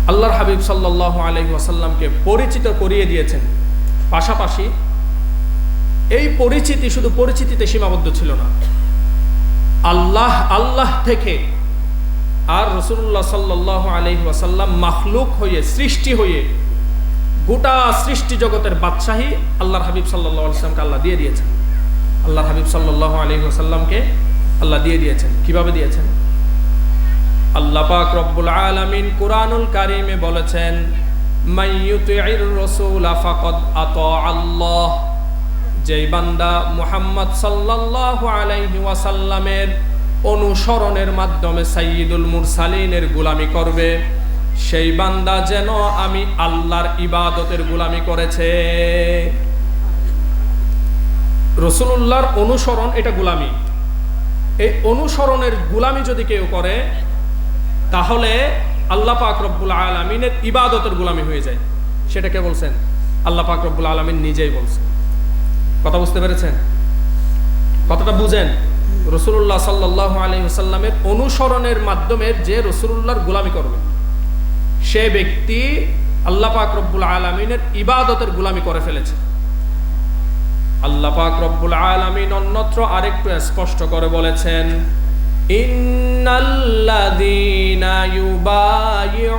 আল্লাহর হাবিব সাল্লাল্লাহু আলাইহি ওয়াসাল্লামকে পরিচিত করিয়ে দিয়েছেন। পাশাপাশি এই পরিচিতি শুধু পরিচিতিতে সীমাবদ্ধ ছিল না, আল্লাহ থেকে আর রাসূলুল্লাহ সাল্লাল্লাহু আলাইহি ওয়াসাল্লাম মাখলুক হয়ে, সৃষ্টি হয়ে গোটা সৃষ্টি জগতের বাদশাহী আল্লাহর হাবিব সাল্লাল্লাহু আলাইহি ওয়াসাল্লামকে আল্লাহ দিয়ে দিয়েছেন। আল্লাহর হাবিব সাল্লাল্লাহু আলাইহি ওয়াসাল্লামকে আল্লাহ দিয়ে দিয়েছেন। কিভাবে দিয়েছেন? আল্লাহ পাক রব্বুল আলামিন কুরআনুল কারীমে বলেছেন, মাইয়ুতি'র রাসূলা ফাকাদ আতা আল্লাহ। যেই বান্দা মুহাম্মদ সাল্লাল্লাহু আলাইহি ওয়াসাল্লামের অনুসরণের মাধ্যমে সাইয়্যিদুল মুরসালিনের গোলামি করবে, সেই বান্দা যেন আমি আল্লাহর ইবাদতের গোলামি করেছে। রাসূলুল্লাহর অনুসরণ এটা গোলামি। এই অনুসরণের গোলামি যদি কেউ করে তাহলে আল্লাহ পাক রব্বুল আলামিনের ইবাদতের গোলামি হয়ে যায়। সেটা কে বলছেন? আল্লাহ পাক রব্বুল আলামিন নিজেই বলছেন। কথা বুঝতে পেরেছেন? কথাটা বুঝেন। রাসূলুল্লাহ সাল্লাল্লাহু আলাইহি ওয়াসাল্লামের অনুসরণের মাধ্যমে যে রাসূলুল্লাহর গোলামি করবে, সে ব্যক্তি আল্লাহ পাক রব্বুল আলামিনের ইবাদতের গোলামি করে ফেলেছে। আল্লাহ পাক রব্বুল আলামিন অন্যত্র আরেকটু স্পষ্ট করে বলেছেন, ইন্নাল্লাযীনা ইউবাইউনাকা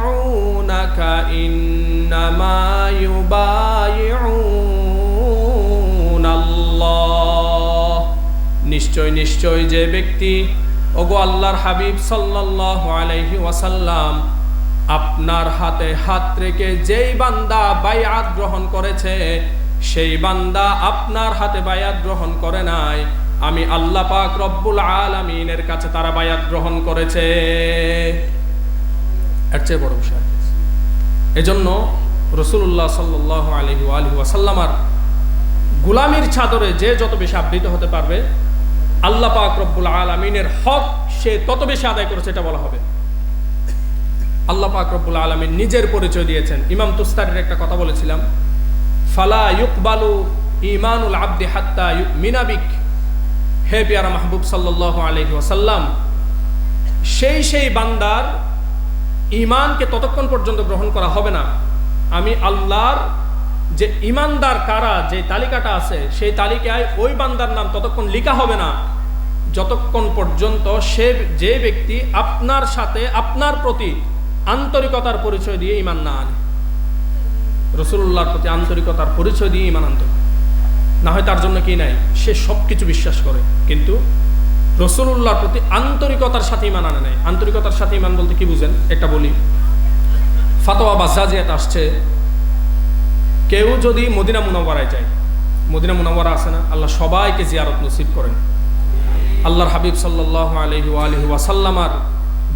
ইন্নামা ইউবাইউনাল্লাহ। নিশ্চয় নিশ্চয় যে ব্যক্তি, ওগো আল্লাহর হাবিব সাল্লাল্লাহু আলাইহি ওয়াসাল্লাম, আপনার হাতে হাত রেখে যেই বান্দা বায়াত গ্রহণ করেছে, সেই বান্দা আপনার হাতে বায়াত গ্রহণ করে নাই, আমি আল্লাহ পাক রব্বুল আলামিনের কাছে তারা বায়াত গ্রহণ করেছে। এর চেয়ে বড় বিষয়। এজন্য রাসূলুল্লাহ সাল্লাল্লাহু আলাইহি ওয়াসাল্লামার গোলামির চাদরে যে যত বেশি আবৃত হতে পারবে, আল্লাহ পাক রব্বুল আলামিনের হক সে তত বেশি আদায় করেছে, এটা বলা হবে। আল্লাহ পাক রব্বুল আলামিন নিজের পরিচয় দিয়েছেন। ইমাম তুস্তারির একটা কথা বলেছিলাম, ফালা ইউকবালু ঈমানুল আবদি হাত্তা ইউমিনা বিক। হে পিয়ারা মাহবুব সাল্লাল্লাহু আলাইহি ওয়াসাল্লাম, সেই বান্দার ঈমানকে ততক্ষণ পর্যন্ত গ্রহণ করা হবে না, আমি আল্লাহর যে ঈমানদার কারা যে তালিকাটা আছে, সেই তালিকায় ওই বান্দার নাম ততক্ষণ লেখা হবে না যতক্ষণ পর্যন্ত সে যে ব্যক্তি আপনার সাথে আপনার প্রতি আন্তরিকতার পরিচয় দিয়ে ঈমান না আনে। রাসূলুল্লাহর প্রতি আন্তরিকতার পরিচয় দিয়ে ঈমান আনতে, না হয় তার জন্য কি নাই, সে সবকিছু বিশ্বাস করে কিন্তু রাসূলুল্লাহর প্রতি আন্তরিকতার সাথে ঈমান আনে নাই। আন্তরিকতার সাথে ঈমান বলতে কি বুঝেন? একটা বলি, ফাতোয়া বাজ্জাজিয়াত আসছে, কেউ যদি মদিনা মুনাওয়ারায় যায়, মদিনা মুনাওয়ারা আছে না, আল্লাহ সবাইকে জিয়ারত নসিব করেন। আল্লাহর হাবিব সাল্লাল্লাহু আলাইহি ওয়াসাল্লামার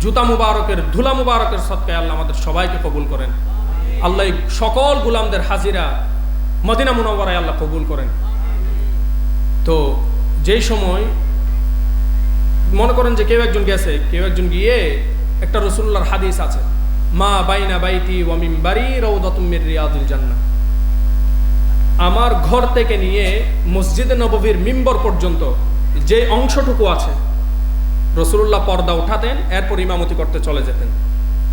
জুতা মুবারকের ধুলা মুবারকের সদকায় আল্লাহ আমাদের সবাইকে কবুল করেন। আল্লাহ সকল গোলামদের হাজিরা মদিনা মুনাওয়ারায় আল্লাহ কবুল করেন। তো যেই সময় মনে করেন যে কেউ একজন গেছে, কেউ একজন গিয়ে, একটা রাসূলুল্লাহর হাদিস আছে, মা বাইনা বাইতি ওয়া মিনবারি রাউদাতুম মির রিয়াদিল জান্নাহ। আমার ঘর থেকে নিয়ে মসজিদে নববীর মিম্বর পর্যন্ত যে অংশটুকু আছে, রাসূলুল্লাহ পর্দা উঠাতেন, এরপর ইমামতি করতে চলে যেতেন।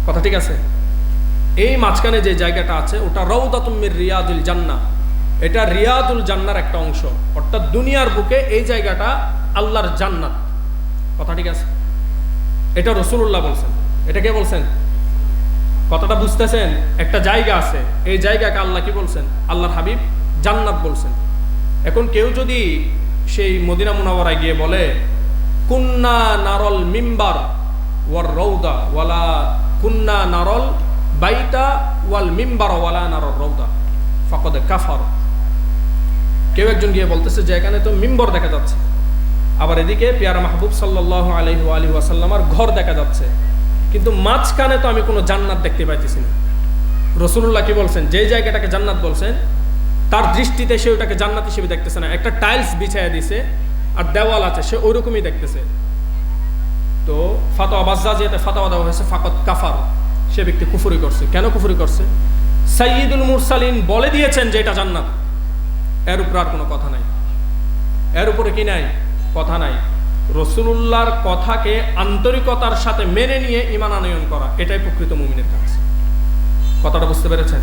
কথা ঠিক আছে? এই মাঝখানে যে জায়গাটা আছে ওটা রাউদাতুম মির রিয়াদিল জান্নাহ, এটা রিয়াদুল জান্নার একটা অংশ, অর্থাৎ দুনিয়ার বুকে এই জায়গাটা আল্লাহর জান্নাত। কথা ঠিক আছে? এটা রাসূলুল্লাহ বলছেন। এটা কে বলছেন? কথাটা বুঝতেছেন? একটা জায়গা আছে, এই জায়গাকে আল্লাহ কি বলছেন? আল্লাহর হাবিব জান্নাত বলছেন। এখন কেউ যদি সেই মদিনা মুনাওয়ারায় গিয়ে বলে, কুন্না নারল মিম্বার ওয়ার রৌদা ওয়ালা কুন্না নারল বাইতা ওয়াল মিম্বার ওয়ালা নারল রৌদা ফাকাদ কাফার। কেউ একজন গিয়ে বলতেছে যে এখানে তো মিম্বর দেখা যাচ্ছে, আবার এদিকে পিয়ারা মাহবুব সাল্লাল্লাহু আলাইহি ওয়াসাল্লামার ঘর দেখা যাচ্ছে, কিন্তু মাঝখানে তো আমি কোনো জান্নাত দেখতে পাইতেছি না। রাসূলুল্লাহ কি বলছেন? যে জায়গাটাকে জান্নাত বলছেন, তার দৃষ্টিতে সে ওটাকে জান্নাত হিসেবে দেখতেছে না। একটা টাইলস বিছায়া দিছে আর দেওয়াল আছে, সে ওইরকমই দেখতেছে। তো ফাতোয়া বাজ্জাজিয়াতে ফাতোয়া দেওয়া হয়েছে ফাকাদ কাফার, সে ব্যক্তি কুফরি করছে। কেন কুফরি করছে? সাইয়্যিদুল মুরসালিন বলে দিয়েছেন যে এটা জান্নাত, এর উপর আর কোনো কথা নাই। এর উপরে কি নাই? কথা নাই। রাসূলুল্লাহর কথাকে আন্তরিকতার সাথে মেনে নিয়ে ঈমান আনয়ন করা, এটাই প্রকৃত মুমিনের কাজ। কথাটা বুঝতে পেরেছেন?